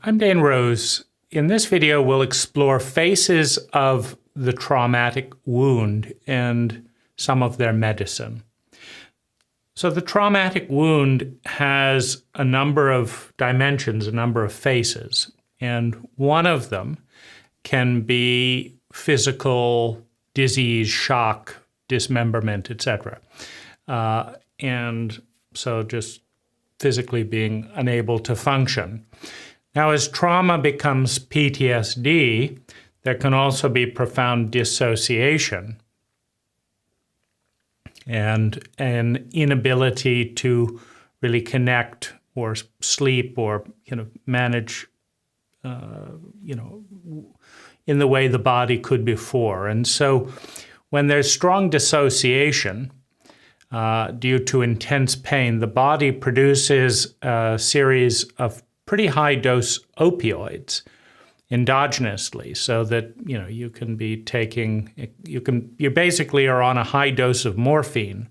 I'm Dane Rose. In this video, we'll explore phases of the traumatic wound and some of their medicine. So the traumatic wound has a number of dimensions, a number of phases, and one of them can be physical disease, shock, dismemberment, etc. And so just physically being unable to function. Now, as trauma becomes PTSD, there can also be profound dissociation and an inability to really connect or sleep or manage in the way the body could before. And so when there's strong dissociation due to intense pain, the body produces a series of pretty high dose opioids endogenously, so that you can be taking, you basically are on a high dose of morphine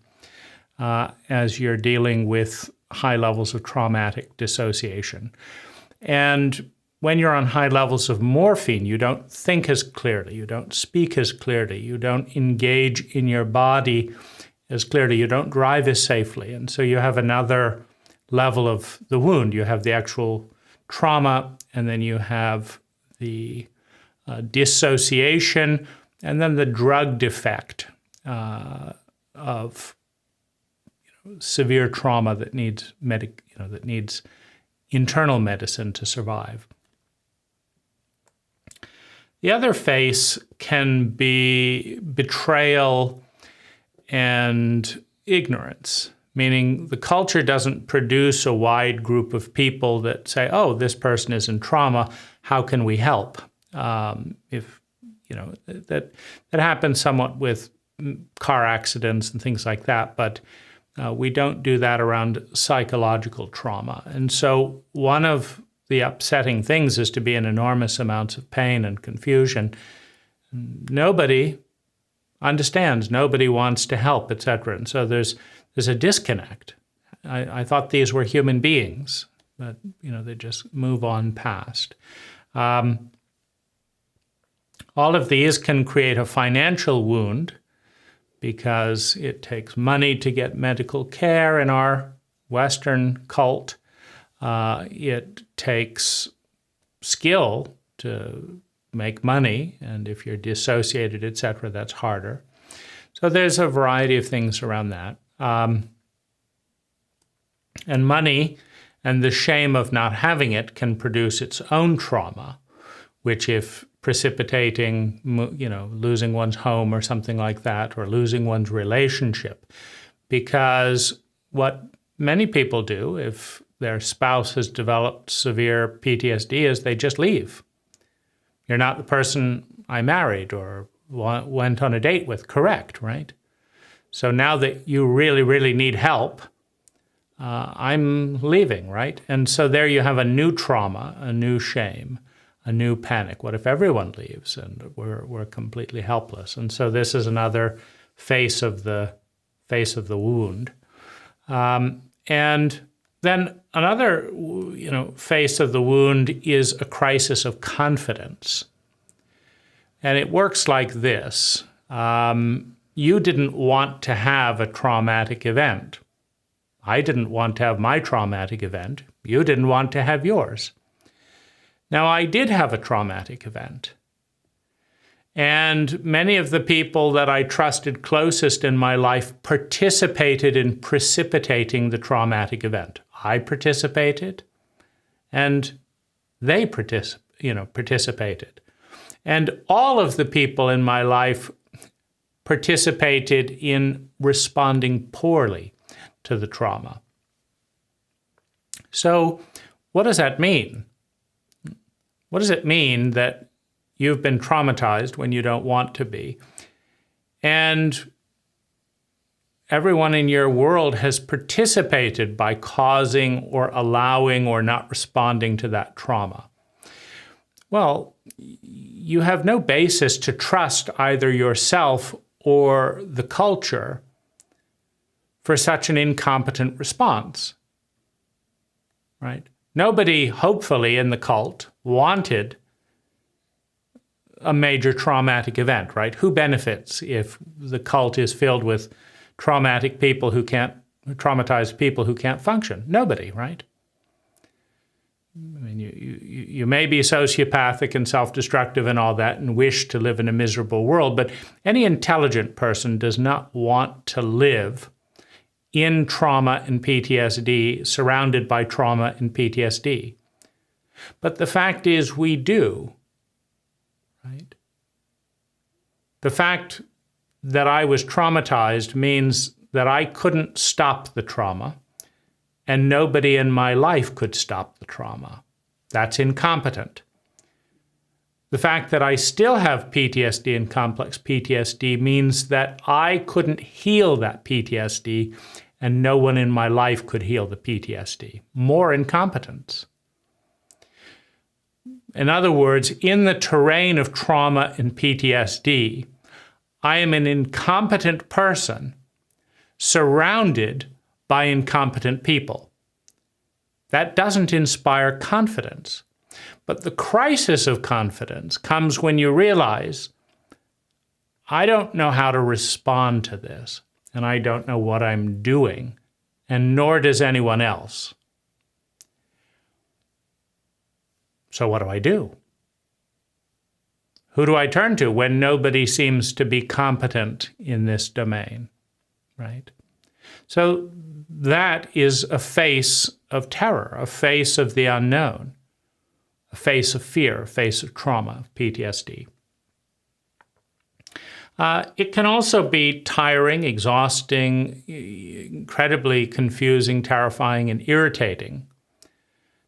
as you're dealing with high levels of traumatic dissociation. And when you're on high levels of morphine, you don't think as clearly, you don't speak as clearly, you don't engage in your body as clearly, you don't drive as safely. And so you have another level of the wound. You have the actual trauma, and then you have the dissociation, and then the drugged effect of severe trauma that needs that needs internal medicine to survive. The other phase can be betrayal and ignorance, meaning the culture doesn't produce a wide group of people that say, oh, this person is in trauma, how can we help? If that happens somewhat with car accidents and things like that, but we don't do that around psychological trauma. And so one of the upsetting things is to be in enormous amounts of pain and confusion. Nobody understands, nobody wants to help, etc. And so there's a disconnect. I thought these were human beings, but they just move on past. All of these can create a financial wound because it takes money to get medical care in our Western cult. It takes skill to make money, and if you're dissociated, etc., that's harder. So there's a variety of things around that. And money and the shame of not having it can produce its own trauma, which if precipitating, losing one's home or something like that, or losing one's relationship. Because what many people do if their spouse has developed severe PTSD is they just leave. You're not the person I married or went on a date with, correct, right? So now that you really, really need help, I'm leaving, right? And so there you have a new trauma, a new shame, a new panic. What if everyone leaves and we're completely helpless? And so this is another face of the wound. And then another, face of the wound is a crisis of confidence. And it works like this. You didn't want to have a traumatic event. I didn't want to have my traumatic event. You didn't want to have yours. Now, I did have a traumatic event. And many of the people that I trusted closest in my life participated in precipitating the traumatic event. I participated, and they participated. And all of the people in my life participated in responding poorly to the trauma. So what does that mean? What does it mean that you've been traumatized when you don't want to be, and everyone in your world has participated by causing or allowing or not responding to that trauma? Well, you have no basis to trust either yourself or the culture for such an incompetent response, right? Nobody, hopefully, in the cult wanted a major traumatic event, right? Who benefits if the cult is filled with traumatized people who can't function? Nobody, right? I mean, you may be sociopathic and self-destructive and all that and wish to live in a miserable world, but any intelligent person does not want to live in trauma and PTSD, surrounded by trauma and PTSD. But the fact is we do, right? The fact that I was traumatized means that I couldn't stop the trauma, and nobody in my life could stop the trauma. That's incompetent. The fact that I still have PTSD and complex PTSD means that I couldn't heal that PTSD, and no one in my life could heal the PTSD. More incompetence. In other words, in the terrain of trauma and PTSD, I am an incompetent person surrounded by incompetent people. That doesn't inspire confidence. But the crisis of confidence comes when you realize, I don't know how to respond to this, and I don't know what I'm doing, and nor does anyone else. So what do I do? Who do I turn to when nobody seems to be competent in this domain, right? So that is a face of terror, a face of the unknown, a face of fear, a face of trauma, PTSD. It can also be tiring, exhausting, incredibly confusing, terrifying, and irritating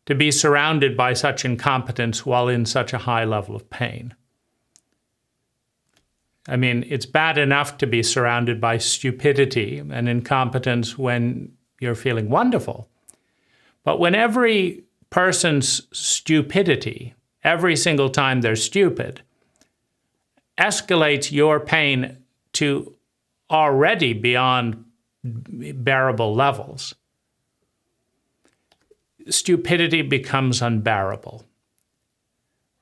to be surrounded by such incompetence while in such a high level of pain. I mean, it's bad enough to be surrounded by stupidity and incompetence when you're feeling wonderful. But when every person's stupidity, every single time they're stupid, escalates your pain to already beyond bearable levels, stupidity becomes unbearable,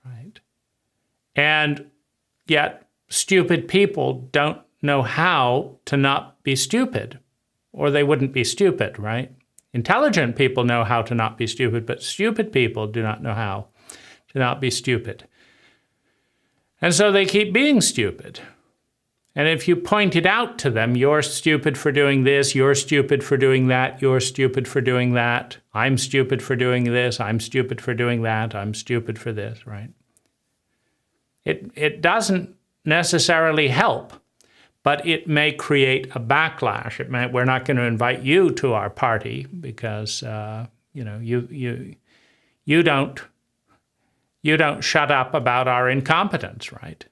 right? And yet, stupid people don't know how to not be stupid, or they wouldn't be stupid, right? Intelligent people know how to not be stupid, but stupid people do not know how to not be stupid. And so they keep being stupid. And if you point it out to them, you're stupid for doing this, you're stupid for doing that, you're stupid for doing that, I'm stupid for doing this, I'm stupid for doing that, I'm stupid for this, right? It doesn't necessarily help, but it may create a backlash. We're not going to invite you to our party because you don't shut up about our incompetence, right?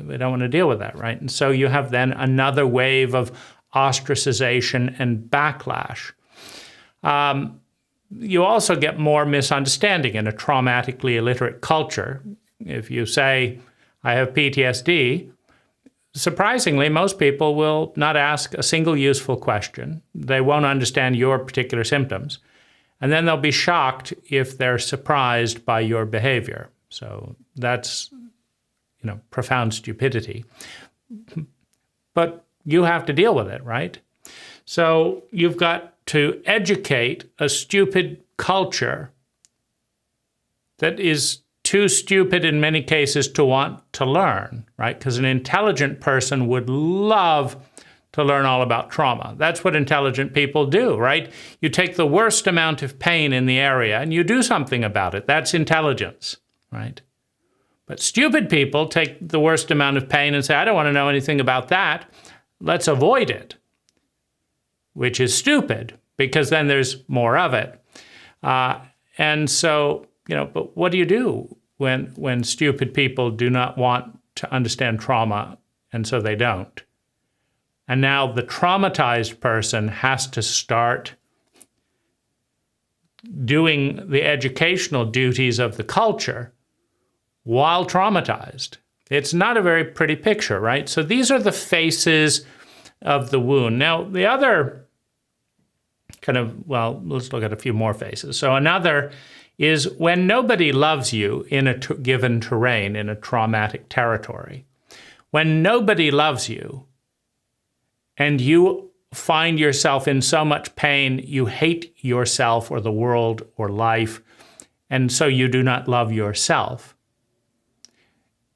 We don't want to deal with that, right? And so you have then another wave of ostracization and backlash. You also get more misunderstanding in a traumatically illiterate culture. If you say, I have PTSD, surprisingly, most people will not ask a single useful question. They won't understand your particular symptoms. And then they'll be shocked if they're surprised by your behavior. So that's, profound stupidity. But you have to deal with it, right? So you've got to educate a stupid culture that is too stupid in many cases to want to learn, right? Because an intelligent person would love to learn all about trauma. That's what intelligent people do, right? You take the worst amount of pain in the area and you do something about it. That's intelligence, right? But stupid people take the worst amount of pain and say, I don't want to know anything about that. Let's avoid it, which is stupid because then there's more of it. And so, but what do you do when stupid people do not want to understand trauma, and so they don't? And now the traumatized person has to start doing the educational duties of the culture while traumatized. It's not a very pretty picture, right? So these are the faces of the wound. Now, the other let's look at a few more phases. So another is when nobody loves you in a given terrain, in a traumatic territory. When nobody loves you and you find yourself in so much pain, you hate yourself or the world or life, and so you do not love yourself,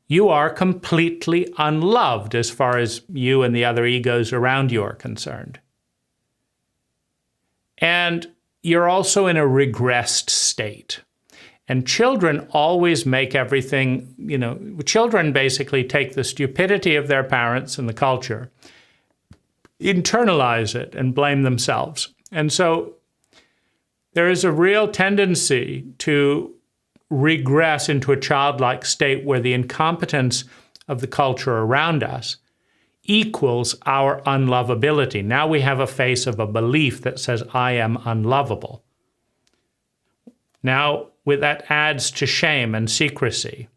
you are completely unloved as far as you and the other egos around you are concerned. And you're also in a regressed state. And children always make everything, children basically take the stupidity of their parents and the culture, internalize it, and blame themselves. And so there is a real tendency to regress into a childlike state where the incompetence of the culture around us equals our unlovability. Now we have a face of a belief that says, I am unlovable. Now, that adds to shame and secrecy,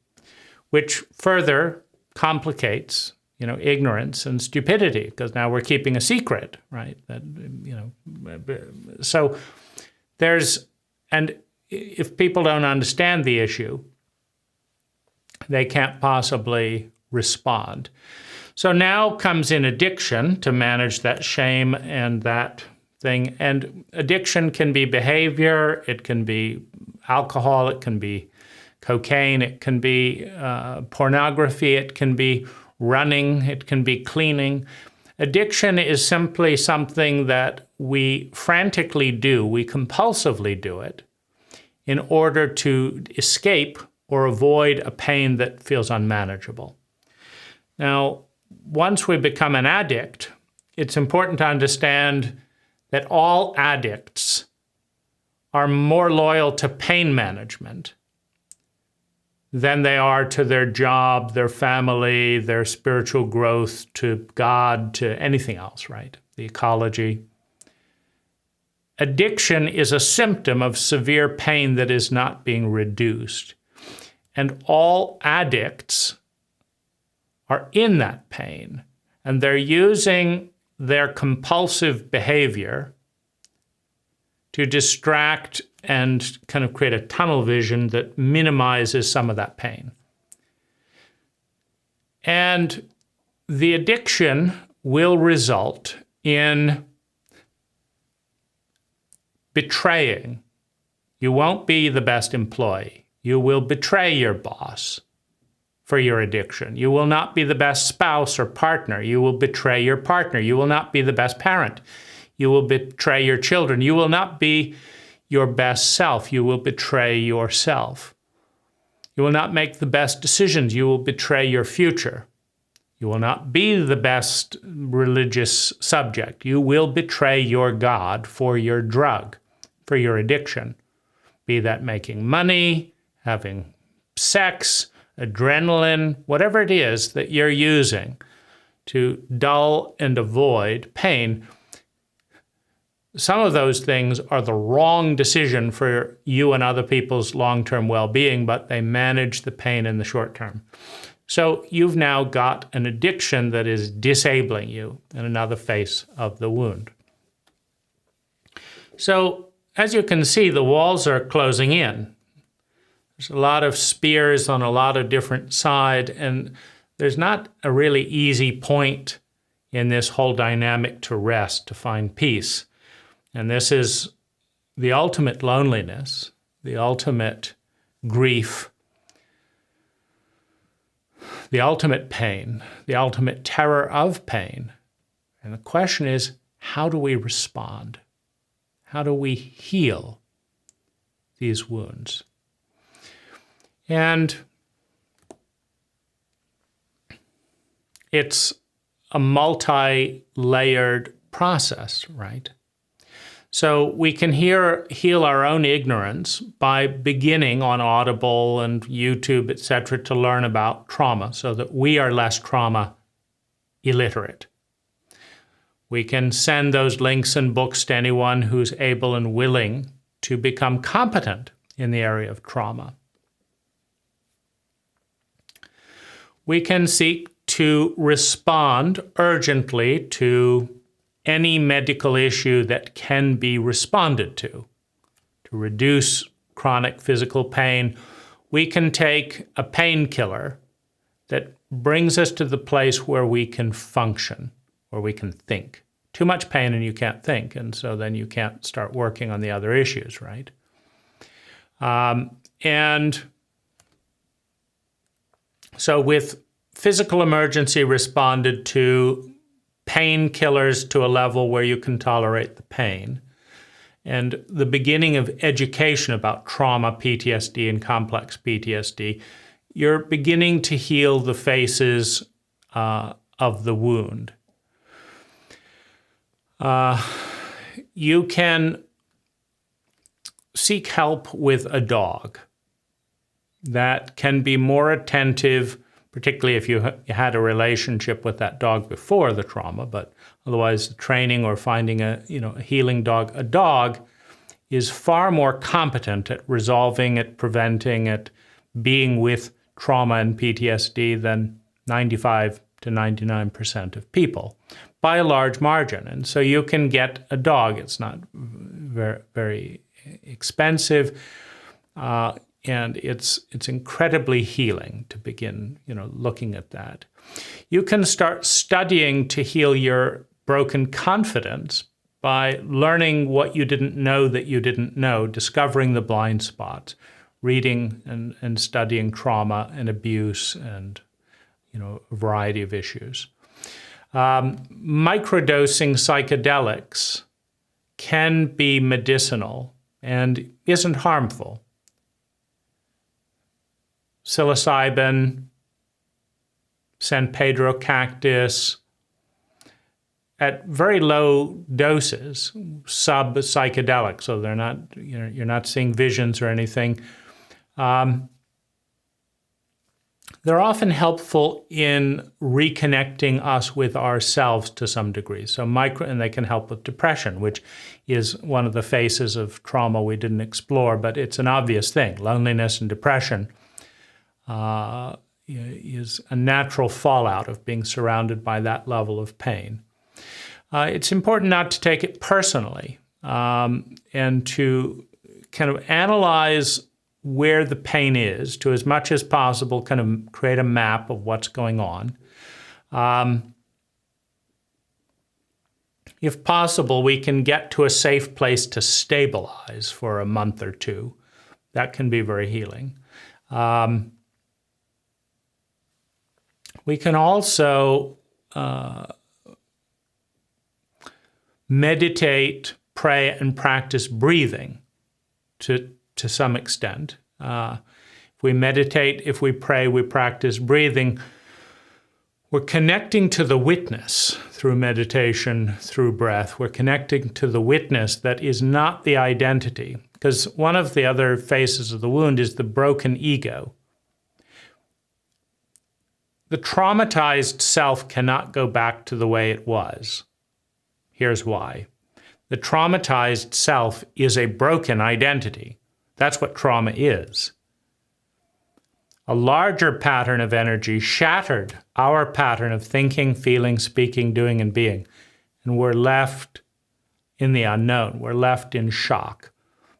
which further complicates, ignorance and stupidity, because now we're keeping a secret, right? So and if people don't understand the issue, they can't possibly respond. So now comes in addiction to manage that shame and that thing. And addiction can be behavior, it can be alcohol, it can be cocaine, it can be pornography, it can be running, it can be cleaning. Addiction is simply something that we frantically do, we compulsively do it, in order to escape or avoid a pain that feels unmanageable. Now, once we become an addict, it's important to understand that all addicts are more loyal to pain management than they are to their job, their family, their spiritual growth, to God, to anything else, right? The ecology. Addiction is a symptom of severe pain that is not being reduced. And all addicts are in that pain, and they're using their compulsive behavior to distract and kind of create a tunnel vision that minimizes some of that pain. And the addiction will result in betraying. You won't be the best employee. You will betray your boss for your addiction. You will not be the best spouse or partner. You will betray your partner. You will not be the best parent. You will betray your children. You will not be your best self. You will betray yourself. You will not make the best decisions. You will betray your future. You will not be the best religious subject. You will betray your God for your drug, for your addiction. Be that making money, having sex, adrenaline, whatever it is that you're using to dull and avoid pain. Some of those things are the wrong decision for you and other people's long-term well-being, but they manage the pain in the short term. So you've now got an addiction that is disabling you in another face of the wound. So as you can see, the walls are closing in. There's a lot of spears on a lot of different sides, and there's not a really easy point in this whole dynamic to rest, to find peace. And this is the ultimate loneliness, the ultimate grief, the ultimate pain, the ultimate terror of pain. And the question is, how do we respond? How do we heal these wounds? And it's a multi-layered process, right? So we can heal our own ignorance by beginning on Audible and YouTube, etc., to learn about trauma so that we are less trauma illiterate. We can send those links and books to anyone who's able and willing to become competent in the area of trauma. We can seek to respond urgently to any medical issue that can be responded to reduce chronic physical pain, we can take a painkiller that brings us to the place where we can function, where we can think. Too much pain and you can't think, and so then you can't start working on the other issues, right? And so with physical emergency responded to, painkillers to a level where you can tolerate the pain, and the beginning of education about trauma, PTSD, and complex PTSD, you're beginning to heal the phases of the wound. You can seek help with a dog that can be more attentive, particularly if you had a relationship with that dog before the trauma, but otherwise training or finding a healing dog. A dog is far more competent at resolving it, preventing it, being with trauma and PTSD than 95 to 99% of people by a large margin. And so you can get a dog. It's not very, very expensive. And it's incredibly healing to begin, looking at that. You can start studying to heal your broken confidence by learning what you didn't know that you didn't know, discovering the blind spots, reading and studying trauma and abuse and, a variety of issues. Microdosing psychedelics can be medicinal and isn't harmful. Psilocybin, San Pedro cactus, at very low doses, sub-psychedelic, so they're not, you're not seeing visions or anything. They're often helpful in reconnecting us with ourselves to some degree. So and they can help with depression, which is one of the phases of trauma we didn't explore, but it's an obvious thing. Loneliness and depression is a natural fallout of being surrounded by that level of pain. It's important not to take it personally and to kind of analyze where the pain is, to as much as possible kind of create a map of what's going on. If possible, we can get to a safe place to stabilize for a month or two. That can be very healing. We can also meditate, pray, and practice breathing to some extent. If we meditate, if we pray, we practice breathing, we're connecting to the witness through meditation, through breath. We're connecting to the witness that is not the identity. Because one of the other phases of the wound is the broken ego. The traumatized self cannot go back to the way it was. Here's why. The traumatized self is a broken identity. That's what trauma is. A larger pattern of energy shattered our pattern of thinking, feeling, speaking, doing, and being. And we're left in the unknown. We're left in shock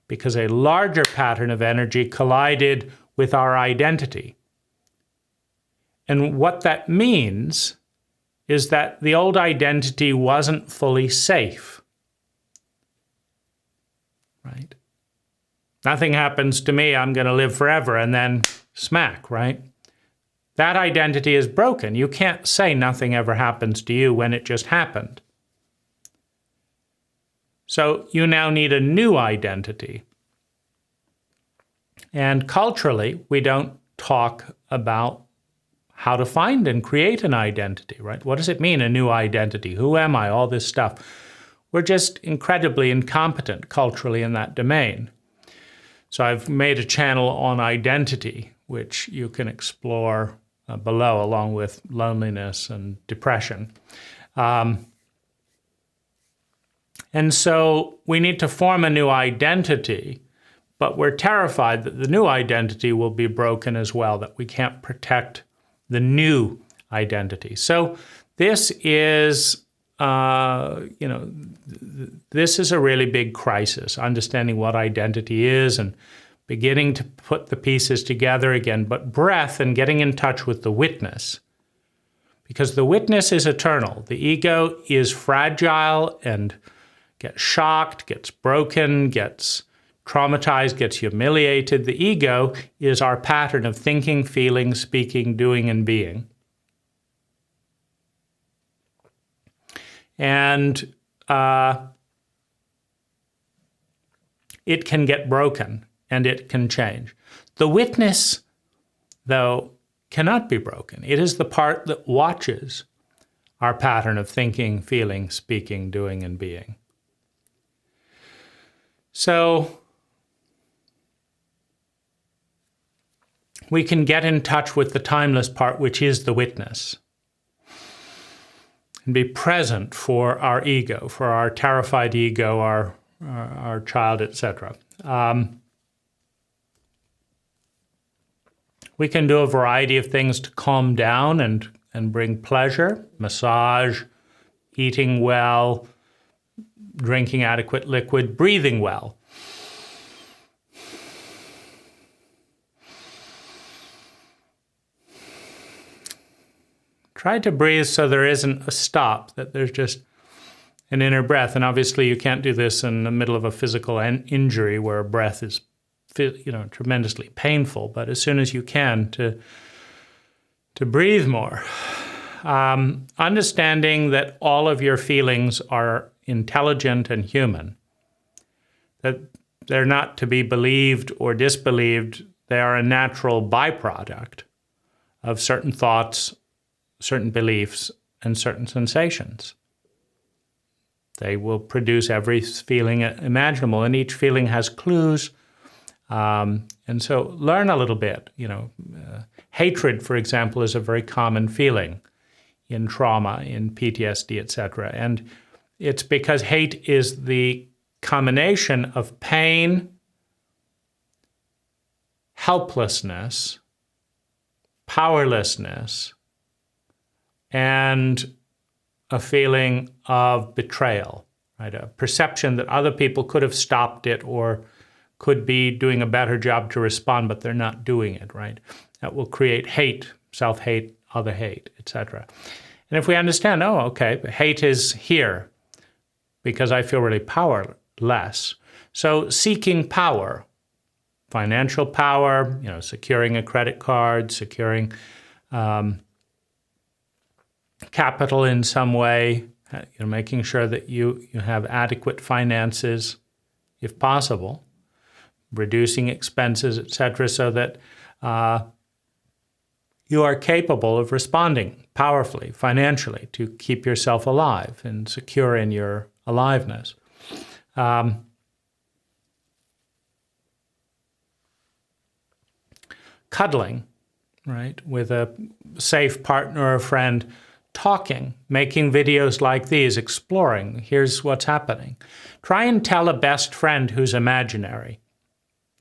because a larger pattern of energy collided with our identity. And what that means is that the old identity wasn't fully safe, right? Nothing happens to me, I'm going to live forever, and then smack, right? That identity is broken. You can't say nothing ever happens to you when it just happened. So you now need a new identity. And culturally, we don't talk about how to find and create an identity, right? What does it mean, a new identity? Who am I? All this stuff. We're just incredibly incompetent culturally in that domain. So I've made a channel on identity, which you can explore below, along with loneliness and depression. And so we need to form a new identity, but we're terrified that the new identity will be broken as well, that we can't protect the new identity. So this is this is a really big crisis, understanding what identity is and beginning to put the pieces together again. But breath and getting in touch with the witness, because the witness is eternal. The ego is fragile and gets shocked, gets broken, gets traumatized, gets humiliated. The ego is our pattern of thinking, feeling, speaking, doing, and being. And it can get broken and it can change. The witness, though, cannot be broken. It is the part that watches our pattern of thinking, feeling, speaking, doing, and being. So we can get in touch with the timeless part, which is the witness, and be present for our ego, for our terrified ego, our child, etc. We can do a variety of things to calm down and bring pleasure: massage, eating well, drinking adequate liquid, breathing well. Try to breathe so there isn't a stop, that there's just an inner breath. And obviously you can't do this in the middle of a physical injury where breath is tremendously painful, but as soon as you can, to breathe more. Understanding that all of your feelings are intelligent and human, that they're not to be believed or disbelieved. They are a natural byproduct of certain thoughts, certain beliefs, and certain sensations. They will produce every feeling imaginable, and each feeling has clues. And so learn a little bit. Hatred, for example, is a very common feeling in trauma, in PTSD, etc. And it's because hate is the combination of pain, helplessness, powerlessness, and a feeling of betrayal, right? A perception that other people could have stopped it or could be doing a better job to respond, but they're not doing it, right? That will create hate, self-hate, other hate, etc. And if we understand, oh, okay, hate is here because I feel really powerless. So seeking power, financial power, securing a credit card, securing capital in some way, making sure that you have adequate finances, if possible, reducing expenses, etc., so that you are capable of responding powerfully, financially, to keep yourself alive and secure in your aliveness. Cuddling, right, with a safe partner or friend, talking, making videos like these, exploring, here's what's happening. Try and tell a best friend who's imaginary.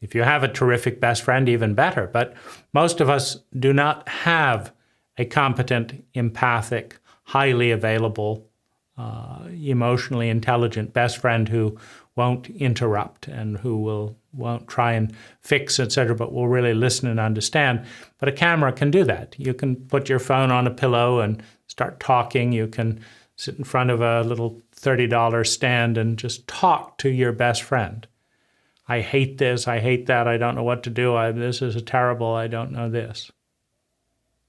If you have a terrific best friend, even better, but most of us do not have a competent, empathic, highly available, emotionally intelligent best friend who won't interrupt and who won't try and fix, etc., but will really listen and understand. But a camera can do that. You can put your phone on a pillow and start talking. You can sit in front of a little $30 stand and just talk to your best friend. I hate this, I hate that, I don't know what to do, this is terrible, I don't know this.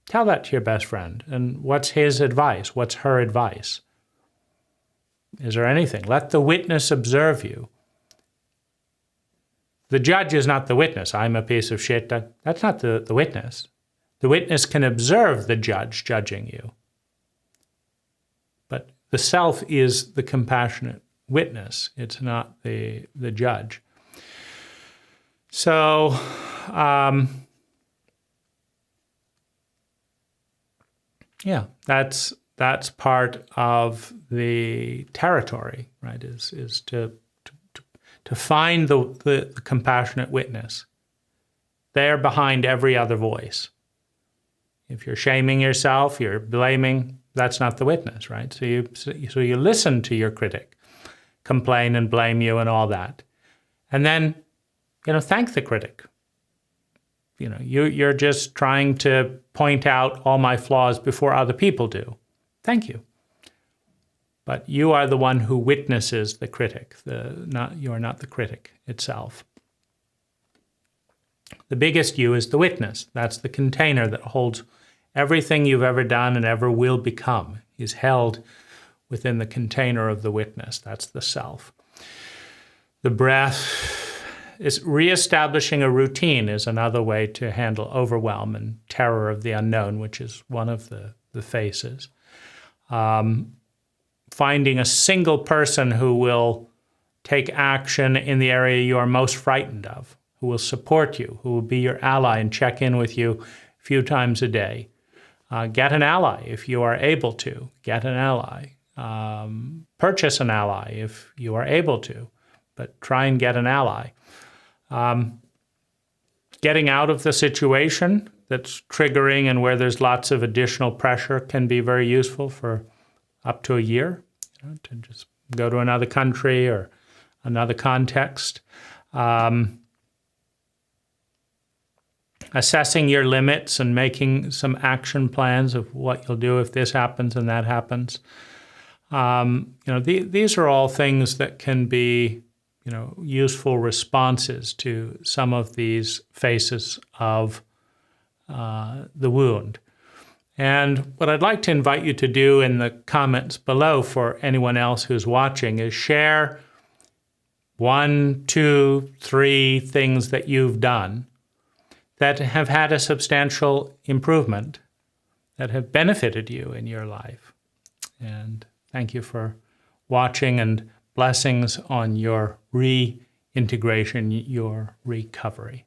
Tell that to your best friend. And what's his advice? What's her advice? Is there anything? Let the witness observe you. The judge is not the witness. I'm a piece of shit. That's not the witness. The witness can observe the judge judging you. But the self is the compassionate witness. It's not the judge. So, that's part of the territory, right? Is to find the compassionate witness. They're behind every other voice. If you're shaming yourself, you're blaming, that's not the witness, right? So you listen to your critic, complain and blame you and all that. And then, thank the critic. You're just trying to point out all my flaws before other people do. Thank you. But you are the one who witnesses the critic. You are not the critic itself. The biggest you is the witness. That's the container that holds everything you've ever done and ever will become is held within the container of the witness. That's the self. The breath is reestablishing a routine is another way to handle overwhelm and terror of the unknown, which is one of the phases. Finding a single person who will take action in the area you are most frightened of, who will support you, who will be your ally and check in with you a few times a day. Get an ally if you are able to. Get an ally. Purchase an ally if you are able to, but try and get an ally. Getting out of the situation that's triggering and where there's lots of additional pressure can be very useful for up to a year, to just go to another country or another context. Assessing your limits and making some action plans of what you'll do if this happens and that happens. These are all things that can be, useful responses to some of these phases of the wound. And what I'd like to invite you to do in the comments below for anyone else who's watching is share 1, 2, 3 things that you've done that have had a substantial improvement, that have benefited you in your life. And thank you for watching, and blessings on your reintegration, your recovery.